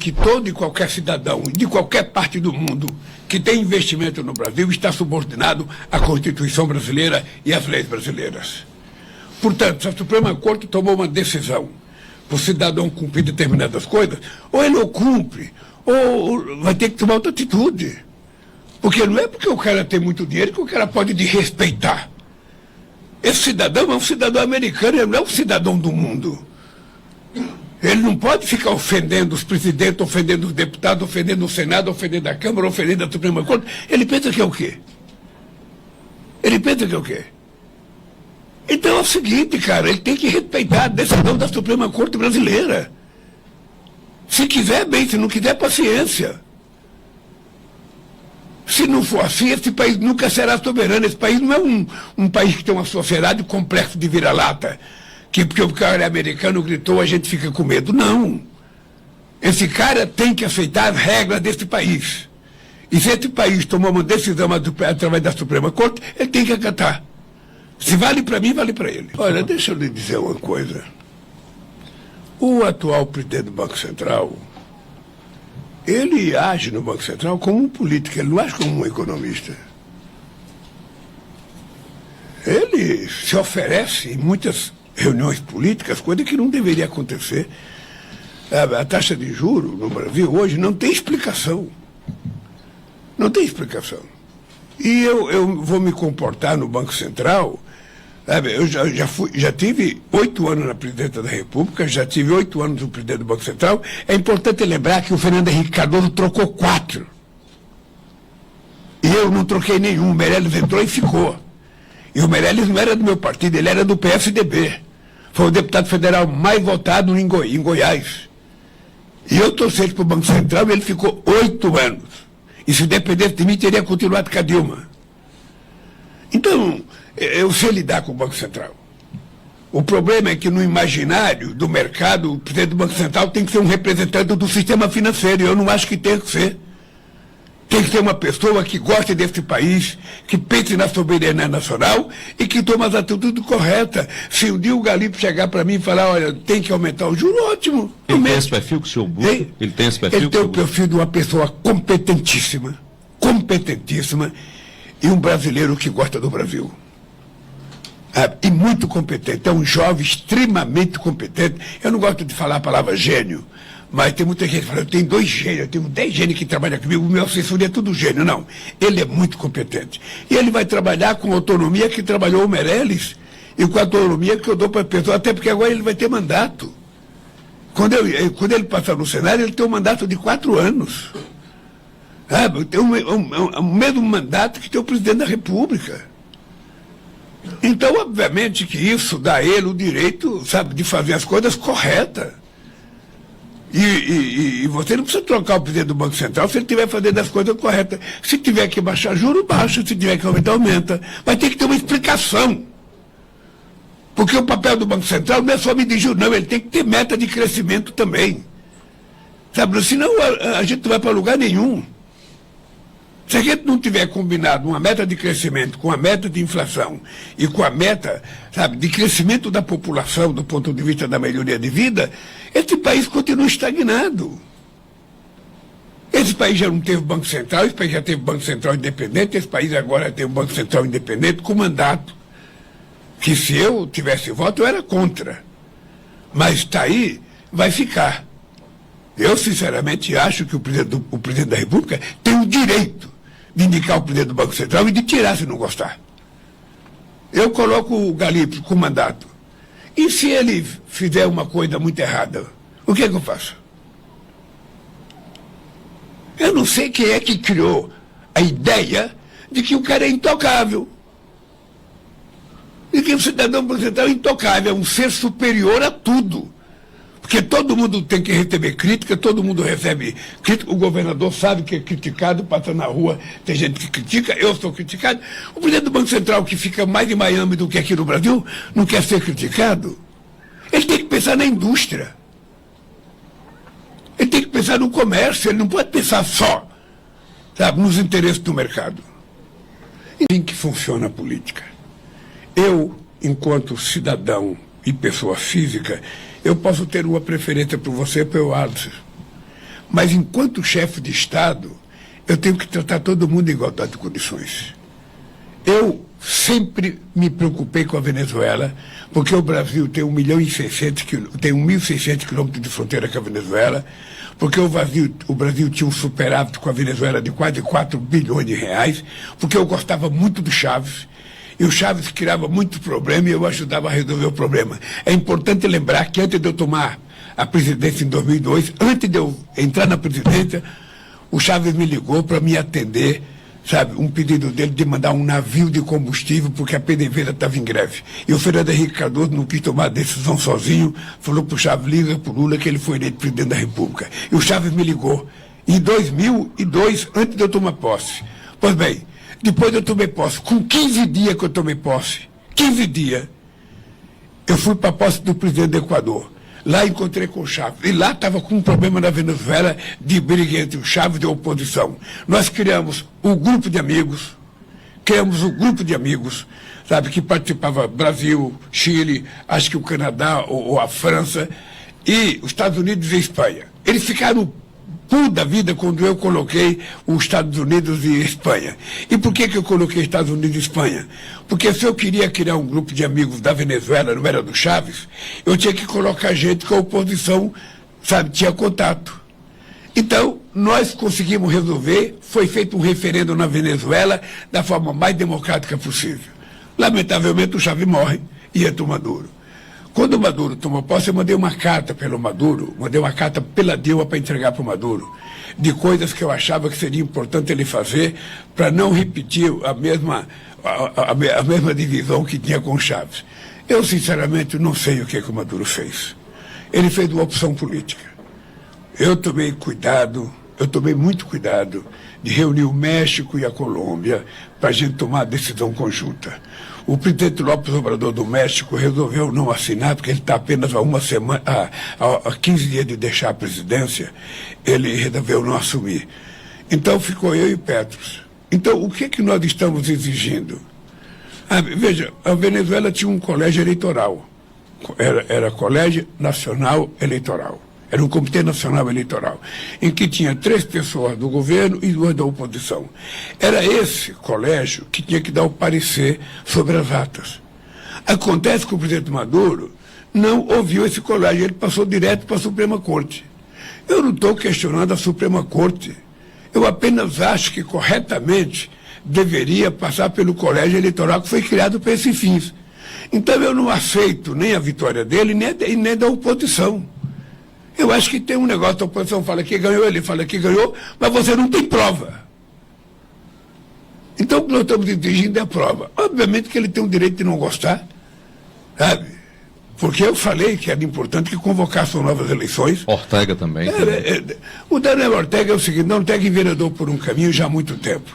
que todo e qualquer cidadão de qualquer parte do mundo que tem investimento no Brasil está subordinado à Constituição brasileira e às leis brasileiras. Portanto, se a Suprema Corte tomou uma decisão para o cidadão cumprir determinadas coisas, ou ele o cumpre, ou vai ter que tomar outra atitude. Porque não é porque o cara tem muito dinheiro que o cara pode desrespeitar. Esse cidadão é um cidadão americano, ele não é um cidadão do mundo. Ele não pode ficar ofendendo os presidentes, ofendendo os deputados, ofendendo o Senado, ofendendo a Câmara, ofendendo a Suprema Corte. Ele pensa que é o quê? Ele pensa que é o quê? Então é o seguinte, cara, ele tem que respeitar a decisão da Suprema Corte brasileira. Se quiser, bem, se não quiser, paciência. Se não for assim, esse país nunca será soberano. Esse país não é um país que tem uma sociedade complexo de vira-lata, que porque o cara americano gritou, a gente fica com medo. Não. Esse cara tem que aceitar as regras desse país. E se esse país tomou uma decisão através da Suprema Corte, ele tem que acatar. Se vale para mim, vale para ele. Olha, deixa eu lhe dizer uma coisa. O atual presidente do Banco Central, ele age no Banco Central como um político, ele não age como um economista. Ele se oferece em muitas reuniões políticas, coisa que não deveria acontecer. A taxa de juros no Brasil hoje não tem explicação. Não tem explicação. E eu vou me comportar no Banco Central. Eu já tive 8 anos na presidência da República, já tive 8 anos no presidente do Banco Central. É importante lembrar que o Fernando Henrique Cardoso trocou 4. E eu não troquei nenhum. O Meirelles entrou e ficou. E o Meirelles não era do meu partido, ele era do PSDB. Foi o deputado federal mais votado em Goiás. E eu torci para o Banco Central e ele ficou 8 anos. E se dependesse de mim, teria continuado com a Dilma. Então, eu sei lidar com o Banco Central. O problema é que no imaginário do mercado, o presidente do Banco Central tem que ser um representante do sistema financeiro. E eu não acho que tem que ser. Tem que ser uma pessoa que goste desse país, que pense na soberania nacional e que tome as atitudes corretas. Se um dia o Galipo chegar para mim e falar, olha, tem que aumentar o juro, ótimo. Ele tem esse perfil que o senhor busca? Ele tem o perfil de uma pessoa competentíssima, e um brasileiro que gosta do Brasil. E muito competente, é um jovem extremamente competente. Eu não gosto de falar a palavra gênio, mas tem muita gente que fala, eu tenho 2 gênios, eu tenho 10 gênios que trabalham comigo, o meu assessor é tudo gênio. Não, ele é muito competente. E ele vai trabalhar com a autonomia que trabalhou o Meirelles e com a autonomia que eu dou para a pessoa, até porque agora ele vai ter mandato. Quando ele passar no Senado, ele tem um mandato de 4 anos. Tem o mesmo mandato que tem o presidente da República. Então, obviamente que isso dá a ele o direito, sabe, de fazer as coisas corretas. E você não precisa trocar o presidente do Banco Central se ele estiver fazendo as coisas corretas. Se tiver que baixar juros, baixa. Se tiver que aumentar, aumenta. Mas tem que ter uma explicação. Porque o papel do Banco Central não é só medir juros, não. Ele tem que ter meta de crescimento também. Sabe, senão a gente não vai para lugar nenhum. Se a gente não tiver combinado uma meta de crescimento com a meta de inflação e com a meta, sabe, de crescimento da população do ponto de vista da melhoria de vida, esse país continua estagnado. Esse país já não teve Banco Central, esse país já teve Banco Central independente, esse país agora tem um Banco Central independente com mandato. Que se eu tivesse voto, eu era contra. Mas está aí, vai ficar. Eu, sinceramente, acho que o presidente da República tem o direito de indicar o presidente do Banco Central e de tirar se não gostar. Eu coloco o Galipo com mandato. E se ele fizer uma coisa muito errada, o que é que eu faço? Eu não sei quem é que criou a ideia de que o cara é intocável. De que o cidadão do Banco Central é intocável, é um ser superior a tudo. Porque todo mundo tem que receber crítica, todo mundo recebe crítica, o governador sabe que é criticado, passa na rua, tem gente que critica, eu sou criticado. O presidente do Banco Central, que fica mais em Miami do que aqui no Brasil, não quer ser criticado. Ele tem que pensar na indústria. Ele tem que pensar no comércio, ele não pode pensar só, sabe, nos interesses do mercado. E assim que funciona a política. Eu, enquanto cidadão e pessoa física, eu posso ter uma preferência por você, pelo Alisson. Mas, enquanto chefe de Estado, eu tenho que tratar todo mundo em igualdade de condições. Eu sempre me preocupei com a Venezuela, porque o Brasil tem 1.600 quilômetros de fronteira com a Venezuela, porque o Brasil tinha um superávit com a Venezuela de quase 4 bilhões de reais, porque eu gostava muito do Chávez, e o Chávez criava muito problema e eu ajudava a resolver o problema. É importante lembrar que antes de eu tomar a presidência em 2002, antes de eu entrar na presidência, o Chávez me ligou para me atender, sabe, um pedido dele de mandar um navio de combustível porque a PDVSA estava em greve. E o Fernando Henrique Cardoso não quis tomar a decisão sozinho, falou para o Chávez, liga para o Lula que ele foi eleito presidente da República. E o Chávez me ligou em 2002, antes de eu tomar posse. Pois bem, depois eu tomei posse, com 15 dias que eu tomei posse, 15 dias, eu fui para a posse do presidente do Equador. Lá encontrei com o Chávez. E lá estava com um problema na Venezuela de briga entre o Chávez e a oposição. Nós criamos um grupo de amigos, sabe, que participava Brasil, Chile, acho que o Canadá ou a França, e os Estados Unidos e a Espanha. Eles ficaram puto da vida quando eu coloquei os Estados Unidos e Espanha. E por que eu coloquei Estados Unidos e Espanha? Porque se eu queria criar um grupo de amigos da Venezuela, não era do Chávez, eu tinha que colocar gente que a oposição, sabe, tinha contato. Então, nós conseguimos resolver, foi feito um referendo na Venezuela da forma mais democrática possível. Lamentavelmente, o Chávez morre e entra o Maduro. Quando o Maduro tomou posse, eu mandei uma carta pelo Maduro, mandei uma carta pela Dilma para entregar para o Maduro, de coisas que eu achava que seria importante ele fazer para não repetir a mesma divisão que tinha com o Chávez. Eu, sinceramente, não sei o que o Maduro fez. Ele fez uma opção política. Eu tomei muito cuidado de reunir o México e a Colômbia para a gente tomar a decisão conjunta. O presidente López Obrador do México resolveu não assinar, porque ele está apenas a 15 dias de deixar a presidência, ele resolveu não assumir. Então ficou eu e Petros. Então, o que nós estamos exigindo? Veja, a Venezuela tinha um colégio eleitoral. Era Colégio Nacional Eleitoral. Era um Comitê Nacional Eleitoral, em que tinha 3 pessoas do governo e 2 da oposição. Era esse colégio que tinha que dar o parecer sobre as atas. Acontece que o presidente Maduro não ouviu esse colégio, ele passou direto para a Suprema Corte. Eu não estou questionando a Suprema Corte. Eu apenas acho que corretamente deveria passar pelo colégio eleitoral que foi criado para esses fins. Então eu não aceito nem a vitória dele, nem da oposição. Eu acho que tem um negócio, a oposição fala que ganhou, ele fala que ganhou, mas você não tem prova. Então o que nós estamos exigindo é a prova. Obviamente que ele tem o direito de não gostar, sabe? Porque eu falei que era importante que convocassem novas eleições. Ortega também. O Daniel Ortega é o seguinte, não, Ortega enveredou por um caminho já há muito tempo.